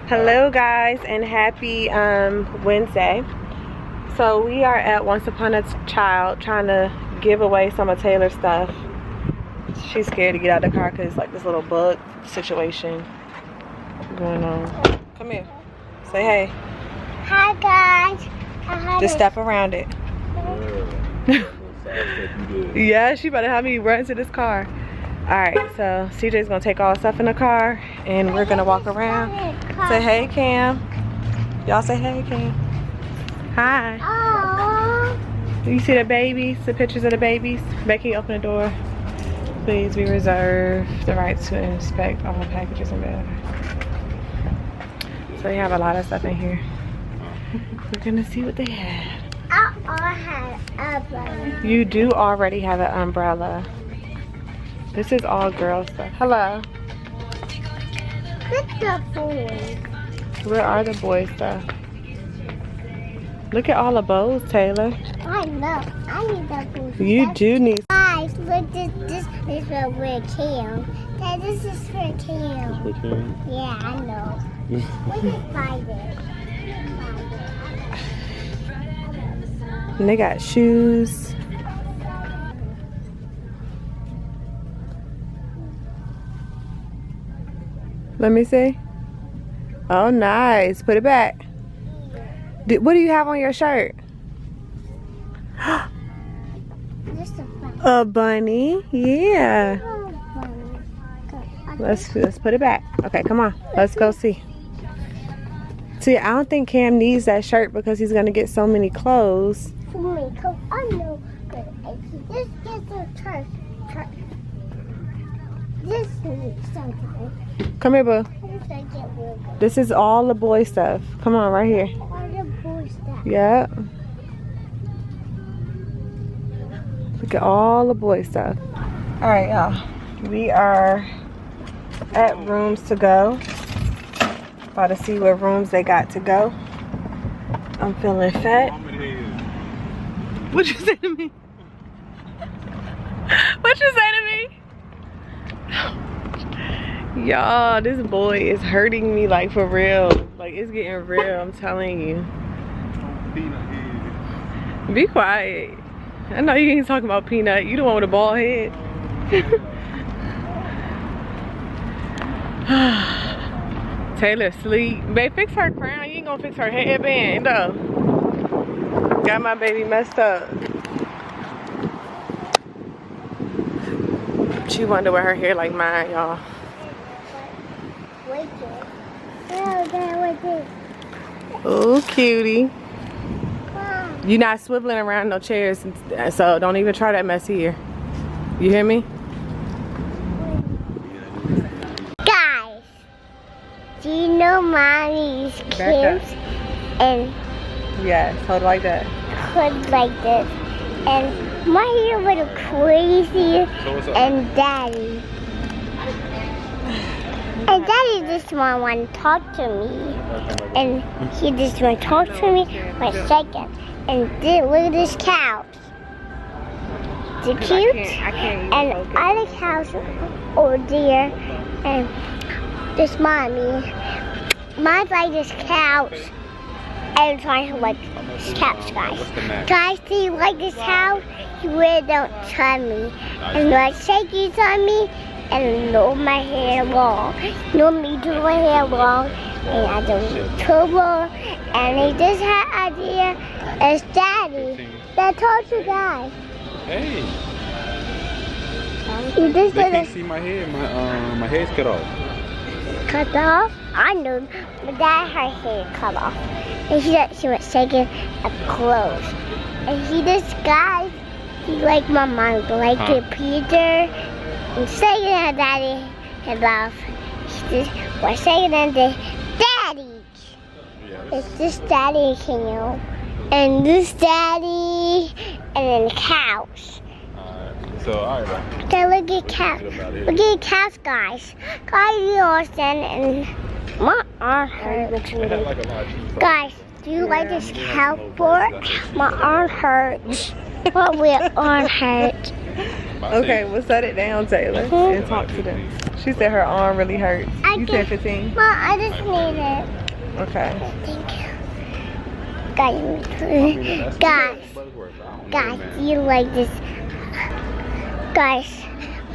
Hello guys, and happy Wednesday. So we are at Once Upon a Child trying to give away some of Taylor's stuff. She's scared to get out of the car because like this little bug situation going on. Come here. Say hey. Hi guys. Just step around it. Yeah, she better have me run to this car. Alright, so CJ's gonna take all the stuff in the car and we're gonna walk around. Say hey, Cam. Y'all say hey, Cam. Hi. Aww. You see the babies, the pictures of the babies? Becky, open the door. Please, we reserve the right to inspect all packages and mail. So they have a lot of stuff in here. We're gonna see what they have. I have an umbrella. You do already have an umbrella. This is all girl stuff. Hello. Look the boys. Where are the boys stuff? Look at all the bows, Taylor. I know. I need the boys. You do need. Guys, look, this is for Cam. Dad, this is for Cam. Yeah, I know. We can find it. And they got shoes. Let me see. Oh, nice. Put it back. What do you have on your shirt? Just a bunny. A bunny? Yeah. Oh, bunny. Let's put it back. Okay, come on. Let's go see. See, I don't think Cam needs that shirt because he's gonna get so many clothes. For me, because I know. This gets a turf. This needs something. Come here, boo. This is all the boy stuff. Come on, right here. All the boy stuff. Yeah. Look at all the boy stuff. All right, y'all. We are at Rooms to Go. About to see what rooms they got to go. I'm feeling fat. What you say to me? What you say to me? Y'all, this boy is hurting me like for real. Like it's getting real, I'm telling you. Be quiet. I know you ain't talking about Peanut. You the one with a bald head. Taylor sleep. Babe, fix her crown. You ain't gonna fix her headband though. Got my baby messed up. She wonder where her hair like mine, y'all. Oh, cutie. You're not swiveling around no chairs, so don't even try that mess here. You hear me? Guys, do you know mommy's kids and yes, hold it like that. hood like this? And my hair was crazy and daddy. And daddy just want to talk to me. And he just want to talk to me for a second. And look at this cow. The cute. And other cows over there. And this mommy. Mine's like this couch. I'm trying to like this couch, guys. Guys, do you like this couch? You really don't touch me. And like shake you on me. And know my hair long. Know me do my hair long. And I do turbo. And they just had idea. It's daddy. That told you guys. Hey. You just They can't see my hair. My hair's cut off. Cut off? I know. My dad had hair cut off. And she was shaking up clothes. And he just guys, he like my mom, like Peter. And saying that daddy had love. He just was saying that daddy. Yes. It's this daddy King. And this daddy and then the cows. So alright. Okay, look at cows. Look at cows, guys. Guys, you understand and my arm hurts. Guys, do you like this cow board? My arm hurts. My arm hurts. Okay, we'll set it down, Taylor, and talk to them. She said her arm really hurts. You said 15? Mom, I just need it. Okay. Thank you. Guys, you like this? Guys,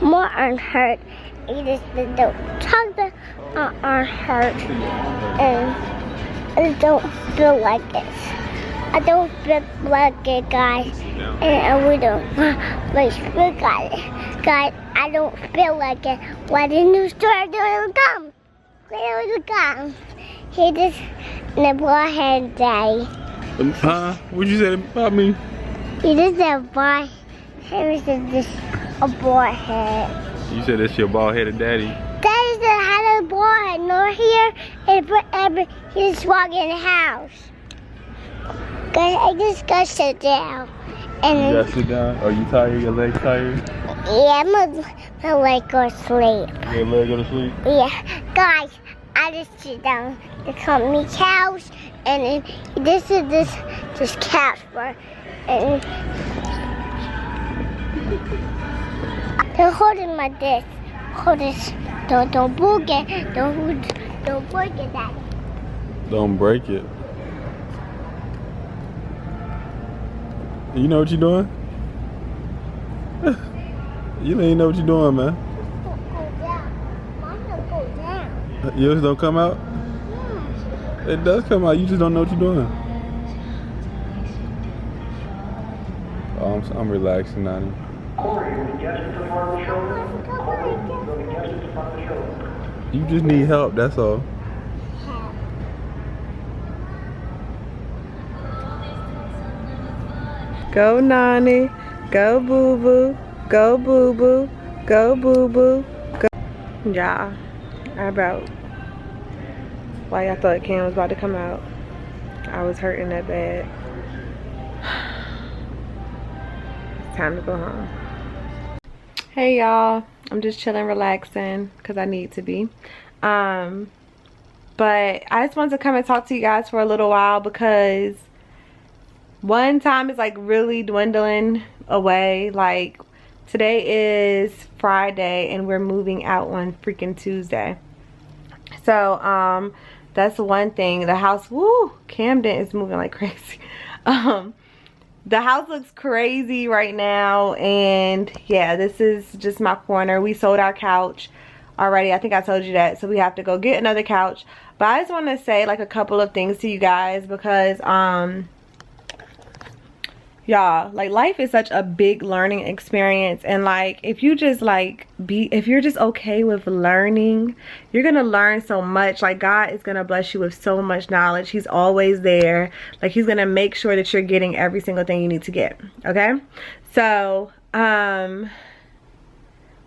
more arm hurt. It is the chocolate arm hurt, and I don't feel like it. I don't feel like it, guys, and we don't like feel like it. Guys, I don't feel like it. Why didn't you start doing gum? Where was the gum? He just the bald-headed daddy. Huh? What'd you say about me? He just said bald. He was just a bald head. You said that's your bald-headed daddy. Daddy said had a bald head, no hair, and forever he just walked in the house. Guys, I just got to sit down. And You gotta sit down? Are you tired? Your legs tired? yeah, my leg go to sleep. Your leg go to sleep? Yeah, guys, I just sit down. They call me cows, and then this is this couch for, and they're holding my this. Hold this. Don't break it. Don't break it, Daddy. Don't break it. You know what you're doing? You don't even know what you're doing, man. Don't go down. Mom, don't go down. Yours don't come out? Yeah. It does come out. You just don't know what you're doing. Oh, I'm relaxing, Nani. You just need help, that's all. Go Nani. Go Boo Boo. Go Boo Boo. Go Boo Boo. Go. Yeah. Like I thought Cam was about to come out. I was hurting that bad. It's time to go home. Hey y'all. I'm just chilling, relaxing, because I need to be. But I just wanted to come and talk to you guys for a little while because one time is like really dwindling away. Like today is Friday and we're moving out on freaking Tuesday. So that's one thing. The house, woo, Camden is moving like crazy. The house looks crazy right now, and yeah, this is just my corner. We sold our couch already. I think I told you that, so we have to go get another couch. But I just want to say like a couple of things to you guys because y'all, like life is such a big learning experience, and like if you just if you're just okay with learning, you're gonna learn so much. Like God is gonna bless you with so much knowledge. He's always there. Like he's gonna make sure that you're getting every single thing you need to get. Okay, so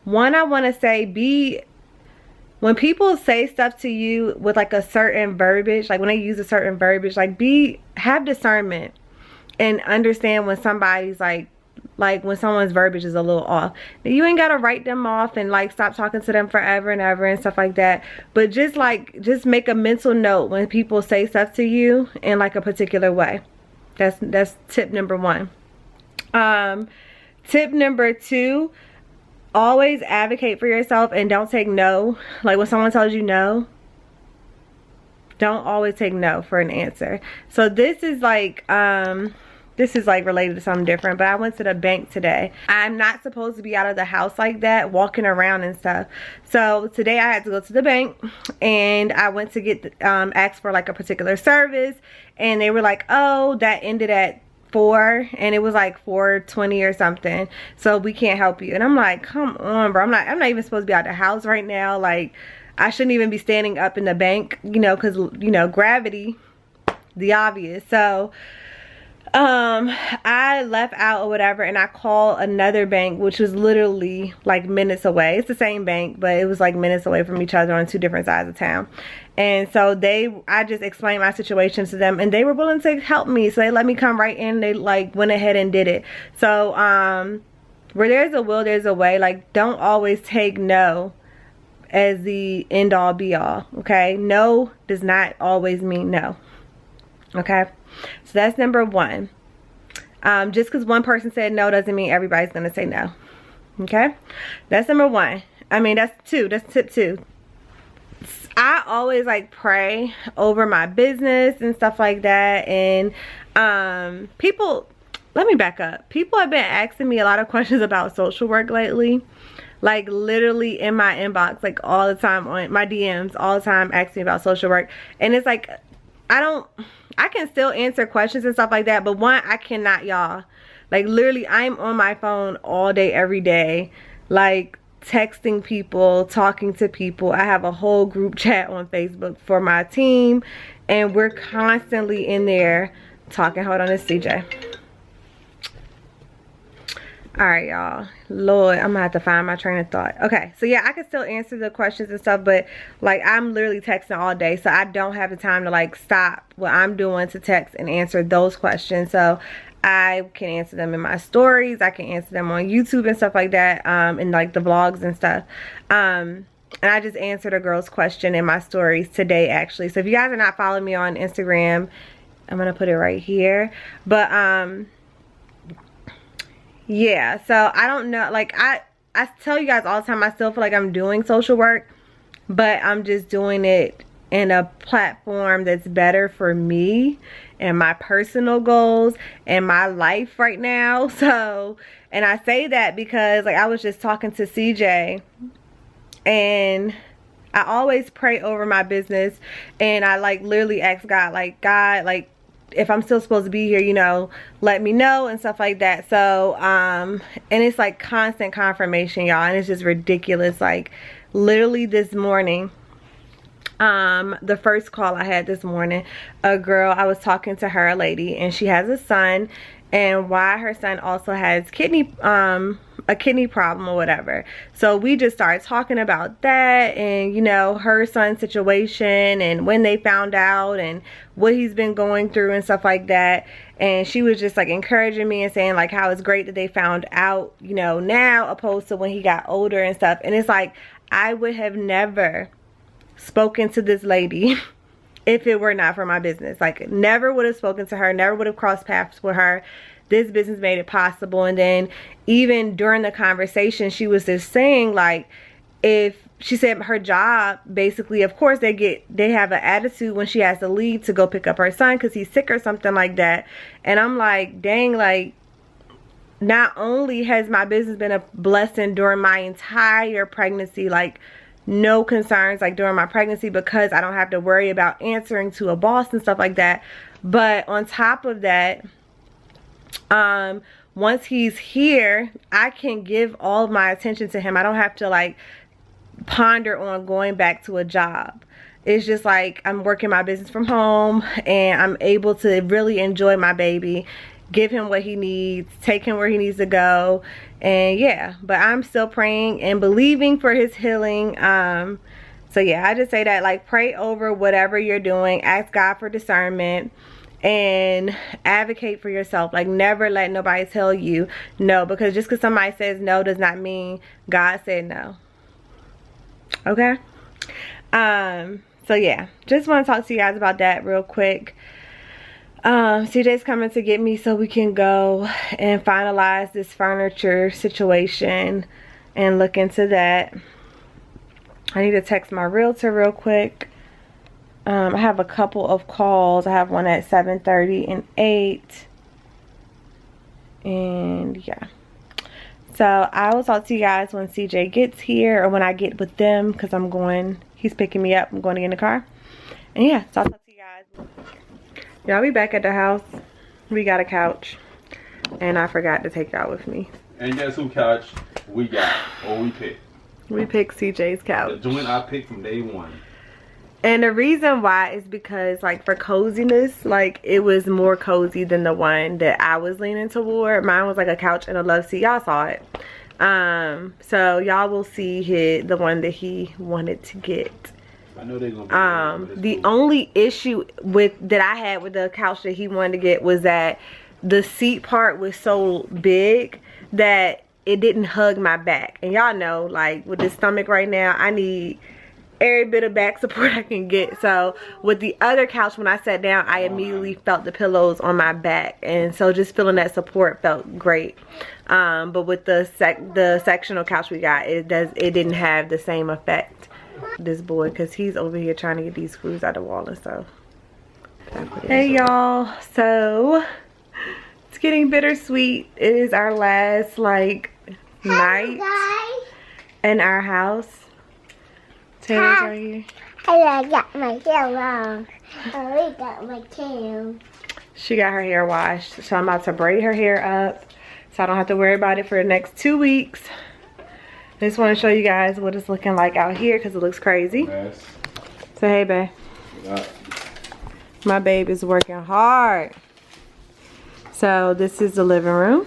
one, I want to say, when people say stuff to you with like a certain verbiage, like when they use a certain verbiage, like have discernment and understand when somebody's like when someone's verbiage is a little off. Now, you ain't gotta write them off and like stop talking to them forever and ever and stuff like that, but just make a mental note when people say stuff to you in like a particular way. That's tip number one. Tip number two, always advocate for yourself and don't take no. Like when someone tells you no, don't always take no for an answer. So this is like related to something different, but I went to the bank today. I'm not supposed to be out of the house like that, walking around and stuff. So today I had to go to the bank, and I went to get asked for like a particular service, and they were like, oh, that ended at 4, and it was like 4:20 or something, so we can't help you. And I'm like, come on, bro, I'm not even supposed to be out of the house right now. Like I shouldn't even be standing up in the bank, you know, because you know, gravity, the obvious. So I left out or whatever, and I called another bank, which was literally like minutes away. It's the same bank, but it was like minutes away from each other on 2 different sides of town. And so I just explained my situation to them, and they were willing to help me. So they let me come right in. They like went ahead and did it. So where there's a will, there's a way. Like don't always take no as the end all be all. Okay, no does not always mean no. Okay, so that's number one. Just because one person said no doesn't mean everybody's gonna say no. Okay, that's number one. I mean, that's tip 2. I always like pray over my business and stuff like that. And people, let me back up. People have been asking me a lot of questions about social work lately. Like literally in my inbox, like all the time, on my DMs, all the time asking me about social work. And it's like, I can still answer questions and stuff like that, but one, I cannot, y'all. Like literally, I'm on my phone all day, every day. Like texting people, talking to people. I have a whole group chat on Facebook for my team, and we're constantly in there talking. Hold on, it's CJ. All right, y'all. Lord, I'm gonna have to find my train of thought. Okay, so yeah, I can still answer the questions and stuff, but like I'm literally texting all day, so I don't have the time to like stop what I'm doing to text and answer those questions. So I can answer them in my stories. I can answer them on YouTube and stuff like that, and like the vlogs and stuff. And I just answered a girl's question in my stories today, actually. So if you guys are not following me on Instagram, I'm gonna put it right here. But yeah, so I don't know, like I tell you guys all the time, I still feel like I'm doing social work, but I'm just doing it in a platform that's better for me and my personal goals and my life right now. So, and I say that because like I was just talking to CJ, and I always pray over my business, and I like literally ask God, like, God, like if I'm still supposed to be here, you know, let me know and stuff like that. So and it's like constant confirmation, y'all, and it's just ridiculous. Like literally this morning, the first call I had this morning, a girl, I was talking to her, a lady, and she has a son, and why her son also has a kidney problem or whatever. So we just started talking about that, and you know, her son's situation and when they found out and what he's been going through and stuff like that. And she was just like encouraging me and saying like how it's great that they found out, you know, now opposed to when he got older and stuff. And it's like, I would have never spoken to this lady if it were not for my business. Like never would have spoken to her, never would have crossed paths with her. This business made it possible. And then even during the conversation, she was just saying like, if she said her job, basically, of course they have an attitude when she has to leave to go pick up her son because he's sick or something like that. And I'm like, dang, like not only has my business been a blessing during my entire pregnancy, like no concerns like during my pregnancy because I don't have to worry about answering to a boss and stuff like that, but on top of that, once he's here, I can give all of my attention to him. I don't have to like ponder on going back to a job. It's just like I'm working my business from home, and I'm able to really enjoy my baby, give him what he needs, take him where he needs to go. And yeah, but I'm still praying and believing for his healing. So yeah, I just say that, like, pray over whatever you're doing, ask God for discernment, and advocate for yourself. Like, never let nobody tell you no, because just because somebody says no does not mean God said no. Okay? So yeah, just want to talk to you guys about that real quick. CJ's coming to get me so we can go and finalize this furniture situation and look into that. I need to text my realtor real quick. I have a couple of calls. I have one at 7:30 and 8. And yeah. So I will talk to you guys when CJ gets here, or when I get with them, because he's picking me up. I'm going to get in the car. And yeah, so I'll talk to you guys. Y'all, we back at the house. We got a couch. And I forgot to take y'all with me. And guess who couch we got, or we picked? We picked CJ's couch. The joint I picked from day one. And the reason why is because, like, for coziness, like, it was more cozy than the one that I was leaning toward. Mine was like a couch and a love seat. Y'all saw it. So y'all will see the one that he wanted to get. I know they're gonna be the only issue that I had with the couch that he wanted to get was that the seat part was so big that it didn't hug my back. And y'all know, like, with this stomach right now, I need every bit of back support I can get. So with the other couch, when I sat down, I immediately felt the pillows on my back, and so just feeling that support felt great. But with the sectional couch we got, it didn't have the same effect. This boy, because he's over here trying to get these screws out of the wall and stuff. Hey y'all, so it's getting bittersweet. It is our last like night in our house. Taylor's right here. I got my hair long. I got my tail. She got her hair washed, so I'm about to braid her hair up so I don't have to worry about it for the next 2 weeks. I just want to show you guys what it's looking like out here because it looks crazy. Yes. Say hey, babe. Yeah. My babe is working hard. So this is the living room.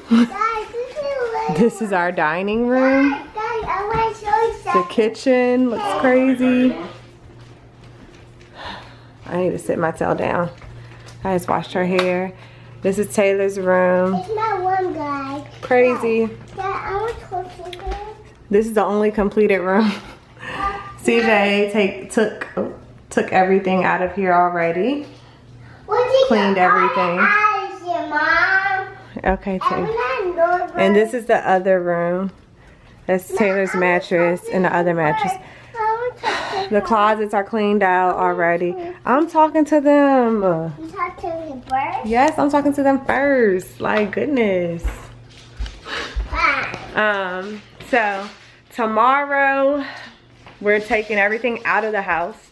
This is our dining room. Guys, I want to show you The something. kitchen looks crazy. I need to sit my tail down. I just washed her hair. This is Taylor's room. It's not one guy. Crazy. Dad, I want to talk to you. This is the only completed room. CJ took everything out of here already. Cleaned everything. Mom. Okay, Taylor. And this is the other room. That's Taylor's mattress and the other mattress. The closets are cleaned out already. I'm talking to them. You talk to me first? Yes, I'm talking to them first. Like, goodness. So tomorrow we're taking everything out of the house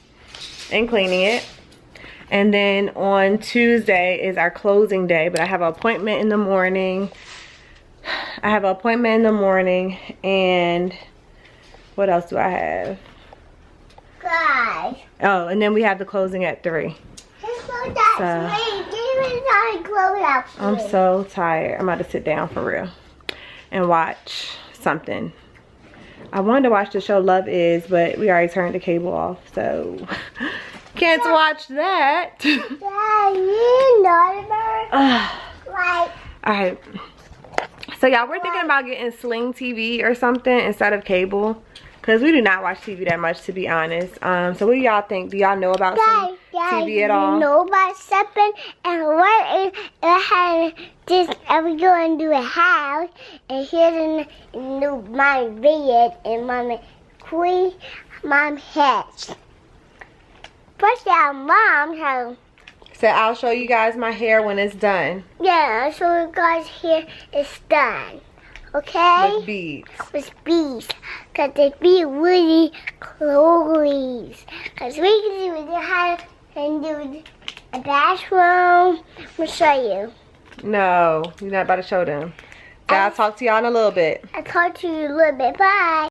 and cleaning it. And then on Tuesday is our closing day, but I have an appointment in the morning. And what else do I have? Guys. Oh, and then we have the closing at 3. I'm so tired. I'm about to sit down for real and watch something. I wanted to watch the show Love Is, but we already turned the cable off, so can't watch that. Alright. So y'all, we're thinking about getting Sling TV or something instead of cable. Because we do not watch TV that much, to be honest. So what do y'all think? Do y'all know about Sling TV at all? You know about something? And what if I had this, and we go into a house, and here's a new my bed, and mom has. First our mom has. So I'll show you guys my hair when it's done. Yeah, I'll show you guys here it's done. Okay? With beads. With beads. Because they be really close. Because we can do the house and do a bathroom. I'll show you. No, you're not about to show them. So I'll talk to y'all in a little bit. I'll talk to you a little bit. Bye.